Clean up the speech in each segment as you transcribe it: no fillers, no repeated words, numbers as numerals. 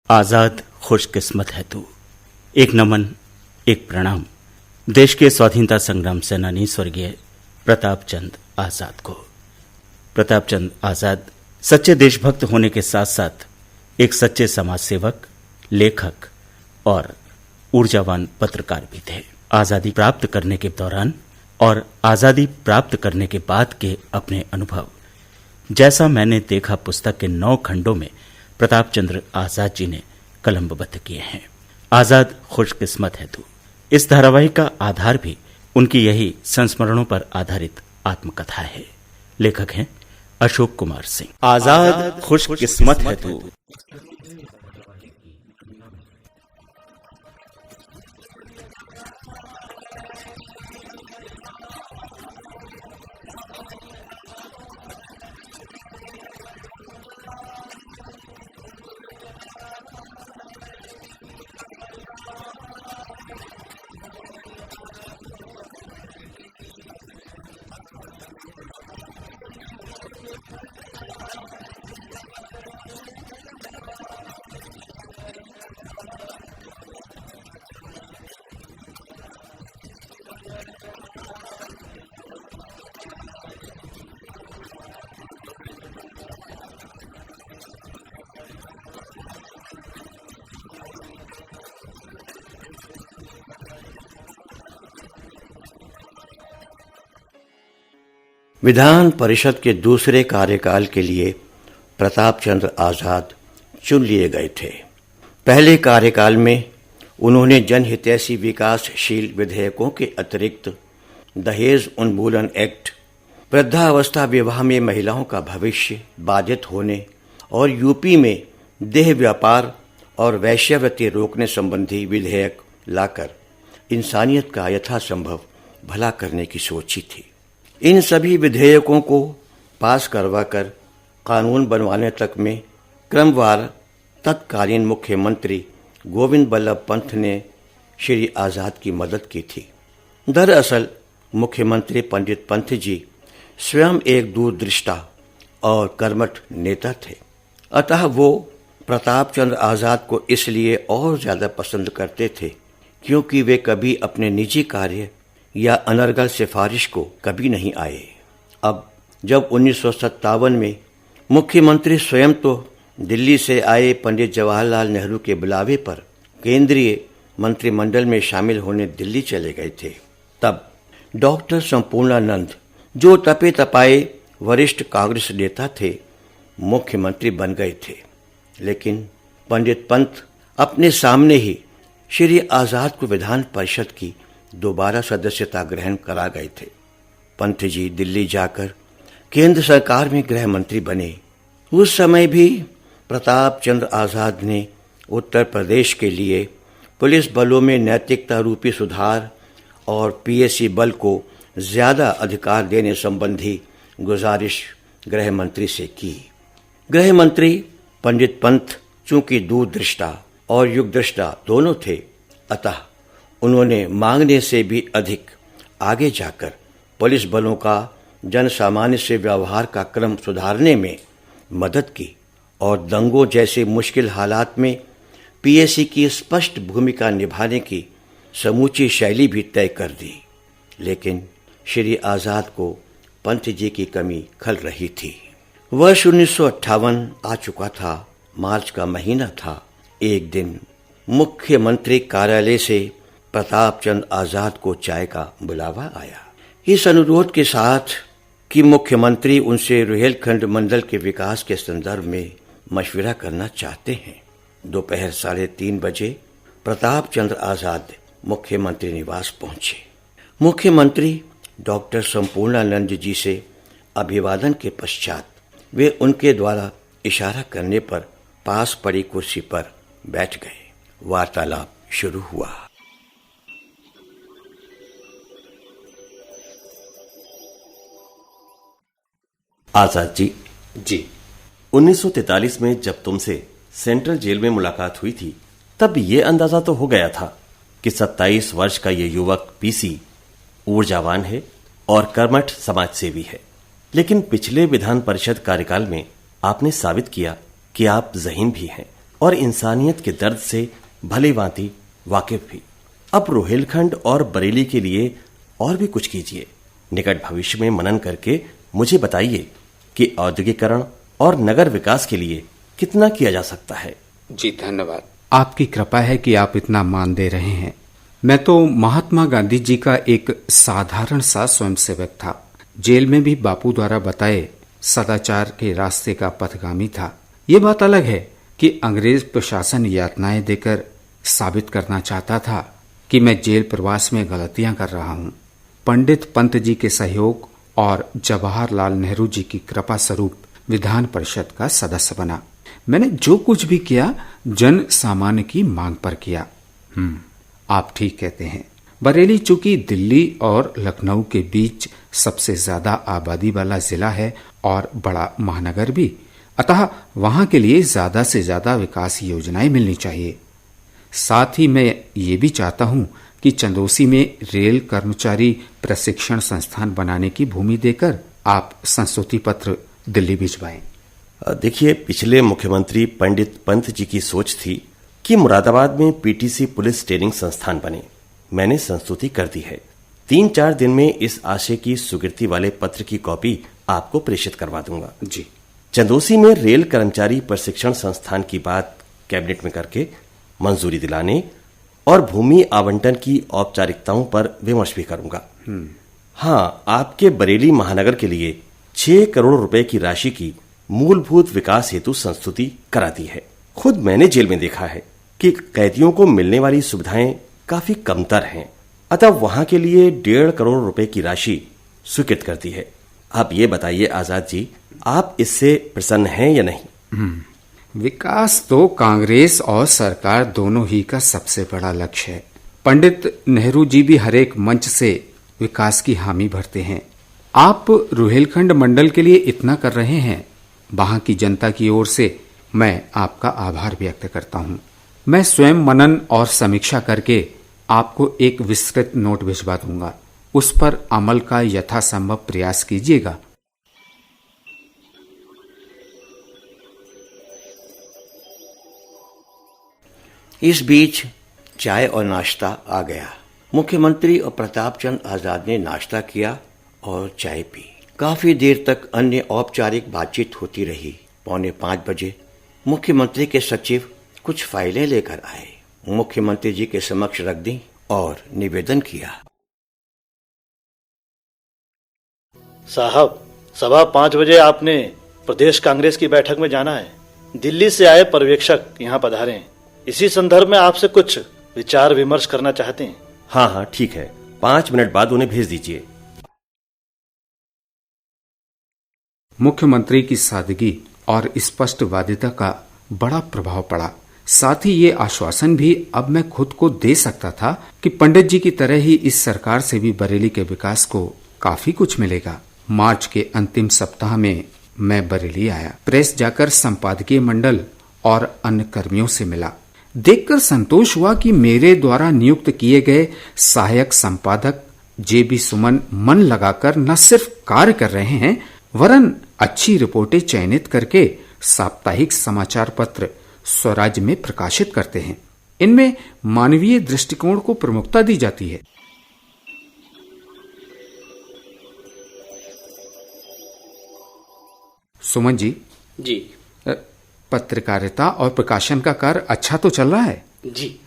आजाद खुशकिस्मत है तू। एक नमन, एक प्रणाम देश के स्वाधीनता संग्राम सेनानी स्वर्गीय प्रताप चंद आजाद को। प्रताप चंद आजाद सच्चे देशभक्त होने के साथ साथ एक सच्चे समाज सेवक, लेखक और ऊर्जावान पत्रकार भी थे। आजादी प्राप्त करने के दौरान और आजादी प्राप्त करने के बाद के अपने अनुभव जैसा मैंने देखा पुस्तक के 9 खंडों में प्रताप चंद्र आजाद जी ने कलमबद्ध किए हैं। आजाद खुशकिस्मत है तू। इस धारावाहिक का आधार भी उनकी यही संस्मरणों पर आधारित आत्मकथा है। लेखक हैं अशोक कुमार सिंह। आजाद खुशकिस्मत है तू। विधान परिषद के दूसरे कार्यकाल के लिए प्रताप चंद्र आजाद चुन लिए गए थे। पहले कार्यकाल में उन्होंने जनहितैषी विकासशील विधेयकों के अतिरिक्त दहेज उन्मूलन एक्ट, वृद्धावस्था विवाह में महिलाओं का भविष्य बाधित होने और यूपी में देह व्यापार और वेश्यावृत्ति रोकने संबंधी विधेयक लाकर इंसानियत का यथासंभव भला करने की सोची थी। इन सभी विधेयकों को पास करवाकर कानून बनवाने तक में क्रमवार तत्कालीन मुख्यमंत्री गोविंद बल्लभ पंत ने श्री आजाद की मदद की थी। दरअसल मुख्यमंत्री पंडित पंत जी स्वयं एक दूरदृष्टा और कर्मठ नेता थे, अतः वो प्रताप चंद्र आजाद को इसलिए और ज्यादा पसंद करते थे क्योंकि वे कभी अपने निजी कार्य या अनर्गल सिफारिश को कभी नहीं आए। अब जब 1957 में मुख्यमंत्री स्वयं तो दिल्ली से आए पंडित जवाहरलाल नेहरू के बुलावे पर केंद्रीय मंत्रिमंडल में शामिल होने दिल्ली चले गए थे, तब डॉक्टर संपूर्णानंद, जो तपे तपाए वरिष्ठ कांग्रेस नेता थे, मुख्यमंत्री बन गए थे। लेकिन पंडित पंत अपने सामने ही श्री आजाद को विधान परिषद की दोबारा सदस्यता ग्रहण करा गए थे। पंत जी दिल्ली जाकर केंद्र सरकार में गृह मंत्री बने। उस समय भी प्रताप चंद्र आजाद ने उत्तर प्रदेश के लिए पुलिस बलों में नैतिकता रूपी सुधार और पीएसी बल को ज्यादा अधिकार देने संबंधी गुजारिश गृह मंत्री से की। गृह मंत्री पंडित पंत चूंकि दूरदृष्टा और युगदृष्टा दोनों थे, अतः उन्होंने मांगने से भी अधिक आगे जाकर पुलिस बलों का जनसामान्य से व्यवहार का क्रम सुधारने में मदद की और दंगों जैसे मुश्किल हालात में पीएसी की स्पष्ट भूमिका निभाने की समूची शैली भी तय कर दी। लेकिन श्री आजाद को पंत जी की कमी खल रही थी। वर्ष 1958 आ चुका था। मार्च का महीना था। एक दिन मुख्यमंत्री कार्यालय से प्रताप चंद आजाद को चाय का बुलावा आया, इस अनुरोध के साथ कि मुख्यमंत्री उनसे रुहेलखंड मंडल के विकास के संदर्भ में मशविरा करना चाहते हैं। दोपहर 3:30 बजे प्रताप चंद्र आजाद मुख्यमंत्री निवास पहुंचे। मुख्यमंत्री डॉक्टर संपूर्णानंद जी से अभिवादन के पश्चात वे उनके द्वारा इशारा करने पर पास पड़ी कुर्सी पर बैठ गए। वार्तालाप शुरू हुआ। आजाद जी, 1943 में जब तुमसे सेंट्रल जेल में मुलाकात हुई थी, तब ये अंदाजा तो हो गया था कि 27 वर्ष का ये युवक पीसी ऊर्जावान है और कर्मठ समाजसेवी है। लेकिन पिछले विधान परिषद कार्यकाल में आपने साबित किया कि आप ज़हीन भी हैं। और इंसानियत के दर्द से भली भांति वाकिफ भी। अब रोहिलखंड और बरेली के लिए और भी कुछ कीजिए। निकट भविष्य में मनन करके मुझे बताइए कि औद्योगिकरण और नगर विकास के लिए कितना किया जा सकता है। जी धन्यवाद। आपकी कृपा है कि आप इतना मान दे रहे हैं। मैं तो महात्मा गांधी जी का एक साधारण सा स्वयंसेवक था। जेल में भी बापू द्वारा बताए सदाचार के रास्ते का पथगामी था। ये बात अलग है कि अंग्रेज प्रशासन यातनाएं देकर साबित करना चाहता था कि मैं जेल प्रवास में गलतियां कर रहा हूं। पंडित पंत जी के सहयोग और जवाहरलाल नेहरू जी की कृपा स्वरूप विधान परिषद का सदस्य बना। मैंने जो कुछ भी किया जन सामान्य की मांग पर किया। आप ठीक कहते हैं। बरेली चूंकि दिल्ली और लखनऊ के बीच सबसे ज्यादा आबादी वाला जिला है और बड़ा महानगर भी, अतः वहां के लिए ज्यादा से ज्यादा विकास योजनाएं मिलनी चाहिए। साथ ही मैं ये भी चाहता हूं कि चंदौसी में रेल कर्मचारी प्रशिक्षण संस्थान बनाने की भूमि देकर आप संस्तुति पत्र दिल्ली भिजवाएं। देखिए, पिछले मुख्यमंत्री पंडित पंत जी की सोच थी कि मुरादाबाद में पीटीसी पुलिस ट्रेनिंग संस्थान बने। मैंने संस्तुति कर दी है। 3-4 दिन में इस आशय की स्वीकृति वाले पत्र की कॉपी आपको प्रेषित करवा दूंगा। जी। चंदौसी में रेल कर्मचारी प्रशिक्षण संस्थान की बात कैबिनेट में करके मंजूरी दिलाने और भूमि आवंटन की औपचारिकताओं पर विमर्श भी करूंगा। हाँ, आपके बरेली महानगर के लिए 6 करोड़ रुपए की राशि की मूलभूत विकास हेतु संस्तुति करा दी है। खुद मैंने जेल में देखा है कि कैदियों को मिलने वाली सुविधाएं काफी कमतर हैं, अतः वहां के लिए 1.5 करोड़ रुपए की राशि स्वीकृत कर दी है। आप ये बताइए आजाद जी, आप इससे प्रसन्न हैं या नहीं? विकास तो कांग्रेस और सरकार दोनों ही का सबसे बड़ा लक्ष्य है। पंडित नेहरू जी भी हर एक मंच से विकास की हामी भरते हैं। आप रुहेलखंड मंडल के लिए इतना कर रहे हैं, वहां की जनता की ओर से मैं आपका आभार व्यक्त करता हूं। मैं स्वयं मनन और समीक्षा करके आपको एक विस्तृत नोट भिजवा दूंगा। उस पर अमल का यथासंभव प्रयास कीजिएगा। इस बीच चाय और नाश्ता आ गया। मुख्यमंत्री और प्रताप चंद आजाद ने नाश्ता किया और चाय पी। काफी देर तक अन्य औपचारिक बातचीत होती रही। 4:45 बजे मुख्यमंत्री के सचिव कुछ फाइलें लेकर आए। मुख्यमंत्री जी के समक्ष रख दी और निवेदन किया। साहब, सवा 5 बजे आपने प्रदेश कांग्रेस की बैठक में जाना है। दिल्ली से आए पर्यवेक्षक यहाँ पधारे हैं। इसी संदर्भ में आपसे कुछ विचार विमर्श करना चाहते हैं। हाँ, ठीक है। 5 मिनट बाद उन्हें भेज दीजिए। मुख्यमंत्री की सादगी और स्पष्टवादिता का बड़ा प्रभाव पड़ा। साथ ही ये आश्वासन भी अब मैं खुद को दे सकता था कि पंडित जी की तरह ही इस सरकार से भी बरेली के विकास को काफी कुछ मिलेगा। मार्च के अंतिम सप्ताह में मैं बरेली आया। प्रेस जाकर संपादकीय मंडल और अन्य कर्मियों से मिला। देखकर संतोष हुआ कि मेरे द्वारा नियुक्त किए गए सहायक संपादक जेबी सुमन मन लगाकर न सिर्फ कार्य कर रहे हैं, वरन अच्छी रिपोर्टें चयनित करके साप्ताहिक समाचार पत्र स्वराज में प्रकाशित करते हैं। इनमें मानवीय दृष्टिकोण को प्रमुखता दी जाती है। सुमन जी। जी। पत्रकारिता और प्रकाशन का कार्य अच्छा तो चल रहा है? जी।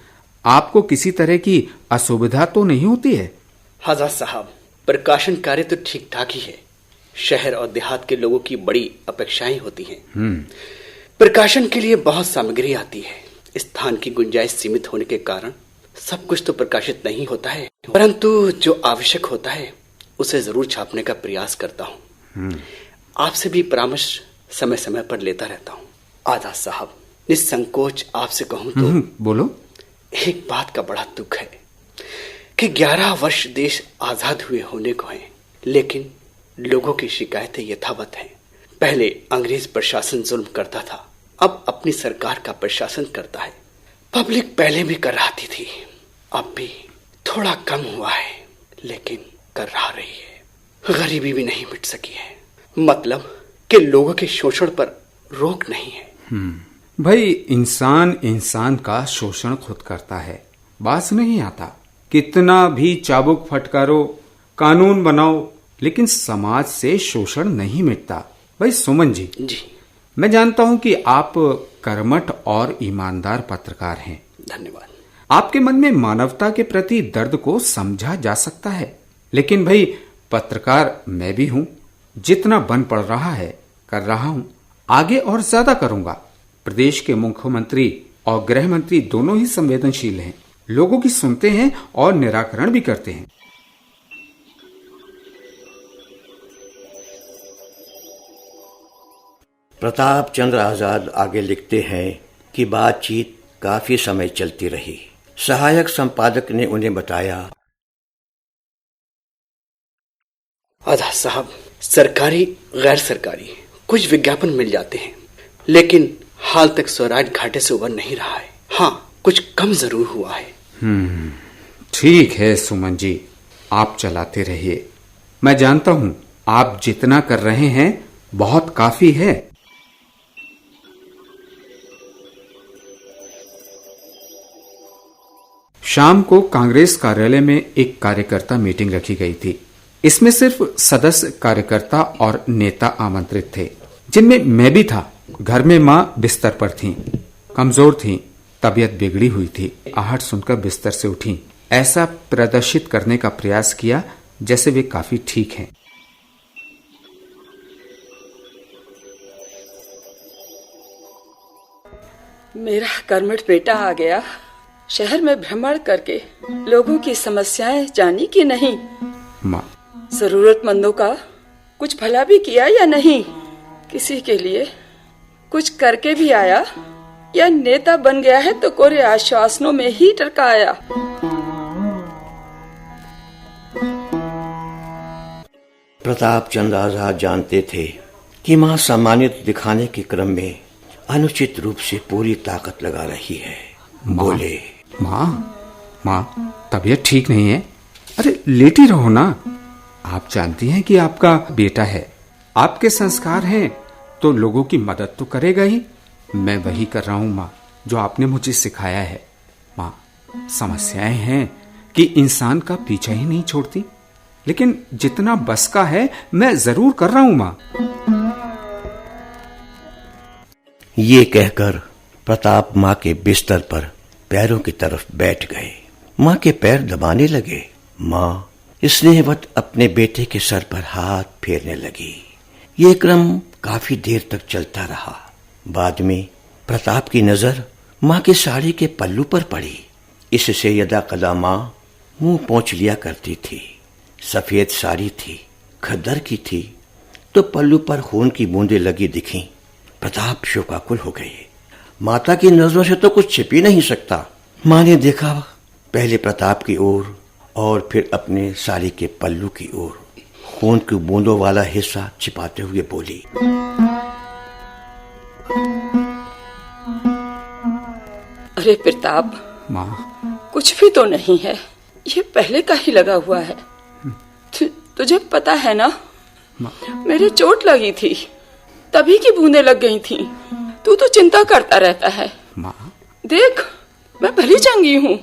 आपको किसी तरह की असुविधा तो नहीं होती है? आजाद साहब, प्रकाशन कार्य तो ठीक ठाक ही है। शहर और देहात के लोगों की बड़ी अपेक्षाएं होती हैं। प्रकाशन के लिए बहुत सामग्री आती है। स्थान की गुंजाइश सीमित होने के कारण सब कुछ तो प्रकाशित नहीं होता है, परंतु जो आवश्यक होता है उसे जरूर छापने का प्रयास करता हूँ। आपसे भी परामर्श समय समय पर लेता रहता हूँ। आजाद साहब, निसंकोच आपसे कहूँ तो बोलो। एक बात का बड़ा दुख है कि 11 वर्ष देश आजाद हुए होने को है, लेकिन लोगों की शिकायतें यथावत हैं। पहले अंग्रेज प्रशासन जुल्म करता था, अब अपनी सरकार का प्रशासन करता है। पब्लिक पहले भी कर रही थी, अब भी थोड़ा कम हुआ है, लेकिन कर रहा रही है। गरीबी भी नहीं मिट सकी है, मतलब कि लोगों के शोषण पर रोक नहीं है। भाई इंसान का शोषण खुद करता है, बात नहीं आता। कितना भी चाबुक फटकारो, कानून बनाओ, लेकिन समाज से शोषण नहीं मिटता। भाई सुमन जी, मैं जानता हूं कि आप कर्मठ और ईमानदार पत्रकार हैं। धन्यवाद। आपके मन में मानवता के प्रति दर्द को समझा जा सकता है, लेकिन भाई पत्रकार मैं भी हूं। जितना बन पड़ रहा है कर रहा हूं, आगे और ज्यादा करूंगा। प्रदेश के मुख्यमंत्री और गृह मंत्री दोनों ही संवेदनशील हैं, लोगों की सुनते हैं और निराकरण भी करते हैं। प्रताप चंद्र आजाद आगे लिखते हैं कि बातचीत काफी समय चलती रही। सहायक संपादक ने उन्हें बताया, आजाद साहब, सरकारी गैर सरकारी कुछ विज्ञापन मिल जाते हैं, लेकिन हाल तक स्वराज घाटे से उबर नहीं रहा है। हाँ, कुछ कम जरूर हुआ है। ठीक है सुमन जी, आप चलाते रहिए। मैं जानता हूं आप जितना कर रहे हैं बहुत काफी है। शाम को कांग्रेस कार्यालय में एक कार्यकर्ता मीटिंग रखी गई थी। इसमें सिर्फ सदस्य, कार्यकर्ता और नेता आमंत्रित थे, जिनमें मैं भी था। घर में मां बिस्तर पर थीं, कमजोर थीं, तबीयत बिगड़ी हुई थी। आहट सुनकर बिस्तर से उठी, ऐसा प्रदर्शित करने का प्रयास किया जैसे वे काफी ठीक हैं। मेरा कर्मठ बेटा आ गया। शहर में भ्रमण करके लोगों की समस्याएं जानी कि नहीं? माँ, जरूरतमंदों का कुछ भला भी किया या नहीं? किसी के लिए कुछ करके भी आया या नेता बन गया है तो कोरे आश्वासनों में ही टरकाया? प्रताप चंद्र आजाद जानते थे कि मां सम्मानित दिखाने के क्रम में अनुचित रूप से पूरी ताकत लगा रही है। बोले, माँ, तबीयत ठीक नहीं है? अरे लेटी रहो ना। आप जानती हैं कि आपका बेटा है, आपके संस्कार हैं तो लोगों की मदद तो करेगा ही। मैं वही कर रहा हूँ माँ, जो आपने मुझे सिखाया है। माँ, समस्याएं हैं कि इंसान का पीछा ही नहीं छोड़ती, लेकिन जितना बस का है मैं जरूर कर रहा हूँ माँ। ये कहकर प्रताप मां के बिस्तर पर पैरों की तरफ बैठ गए। मां के पैर दबाने लगे। मां स्नेहवत अपने बेटे के सर पर हाथ फेरने लगी। ये क्रम काफी देर तक चलता रहा। बाद में प्रताप की नजर मां की साड़ी के पल्लू पर पड़ी। इससे यदा कदा मां मुंह पोंछ लिया करती थी। सफेद साड़ी थी, खद्दर की थी, तो पल्लू पर खून की बूंदें लगी दिखीं। प्रताप शोकाकुल हो गए। माता की नजरों से तो कुछ छिप ही नहीं सकता। मां ने देखा पहले प्रताप की ओर और फिर अपने साड़ी के पल्लू की ओर। खून की बूंदों वाला हिस्सा छिपाते हुए बोली, अरे प्रताप, माँ, कुछ भी तो नहीं है, ये पहले का ही लगा हुआ है। तुझे पता है ना, मेरे चोट लगी थी, तभी की बूंदें लग गई थी। तू तो चिंता करता रहता है। माँ, देख, मैं भली चंगी हूँ।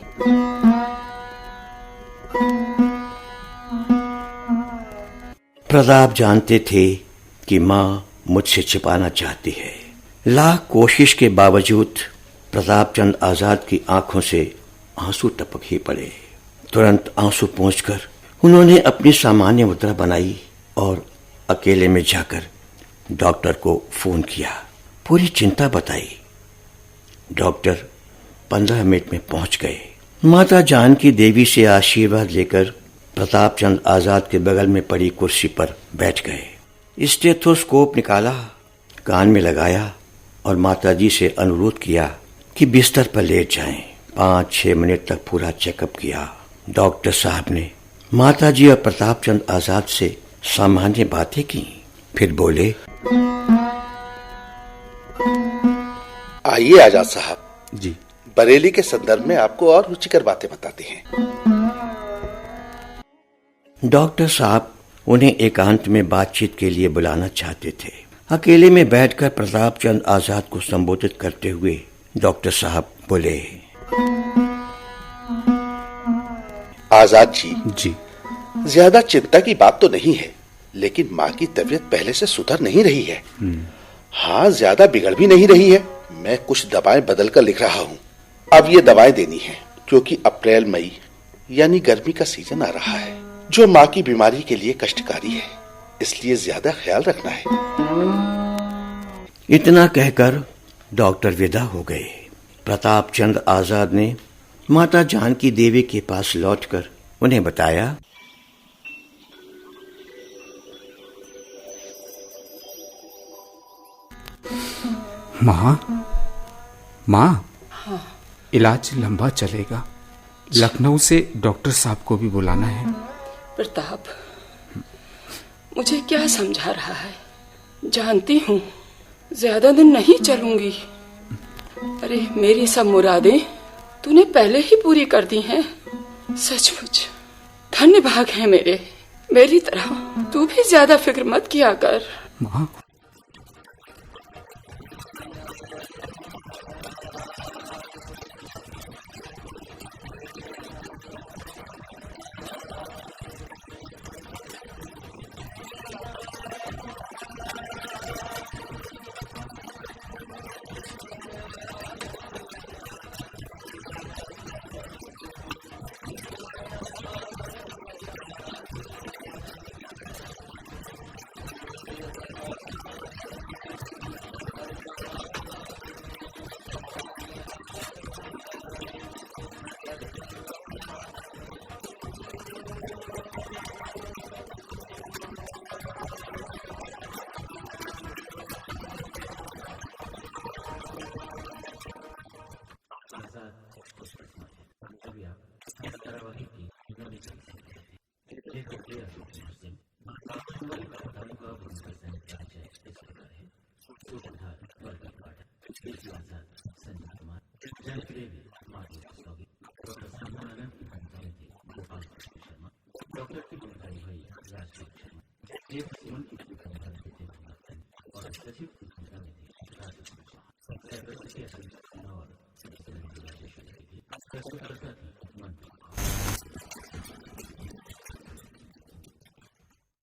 प्रताप जानते थे कि मां मुझसे छिपाना चाहती है। लाख कोशिश के बावजूद प्रताप चंद आजाद की आंखों से आंसू टपक ही पड़े। तुरंत आंसू पोंछकर उन्होंने अपनी सामान्य मुद्रा बनाई और अकेले में जाकर डॉक्टर को फोन किया। पूरी चिंता बताई। डॉक्टर 15 मिनट में पहुंच गए। माता जानकी देवी से आशीर्वाद लेकर प्रताप चंद आजाद के बगल में पड़ी कुर्सी पर बैठ गए। स्टेथोस्कोप निकाला, कान में लगाया और माताजी से अनुरोध किया कि बिस्तर पर लेट जाएं। 5-6 मिनट तक पूरा चेकअप किया। डॉक्टर साहब ने माताजी और प्रताप चंद आजाद से सामान्य बातें की। फिर बोले, आइए आजाद साहब जी, बरेली के संदर्भ में आपको और रुचिकर बातें बताते हैं। डॉक्टर साहब उन्हें एकांत में बातचीत के लिए बुलाना चाहते थे। अकेले में बैठकर प्रताप चंद आजाद को संबोधित करते हुए डॉक्टर साहब बोले, आजाद जी। ज्यादा चिंता की बात तो नहीं है, लेकिन माँ की तबीयत पहले से सुधर नहीं रही है। हाँ, ज्यादा बिगड़ भी नहीं रही है। मैं कुछ दवाएं बदल कर लिख रहा हूँ। अब ये दवाएं देनी है, क्योंकि अप्रैल मई यानी गर्मी का सीजन आ रहा है, जो माँ की बीमारी के लिए कष्टकारी है, इसलिए ज्यादा ख्याल रखना है। इतना कहकर डॉक्टर विदा हो गए। प्रताप चंद आजाद ने माता जानकी देवी के पास लौटकर उन्हें बताया, माँ, इलाज लंबा चलेगा। लखनऊ से डॉक्टर साहब को भी बुलाना है। प्रताप, मुझे क्या समझा रहा है? जानती हूँ ज्यादा दिन नहीं चलूंगी। अरे, मेरी सब मुरादें तूने पहले ही पूरी कर दी हैं। सचमुच धन्य भाग है मेरे। मेरी तरह तू भी ज्यादा फिक्र मत किया कर। माँ, प्रस्तुत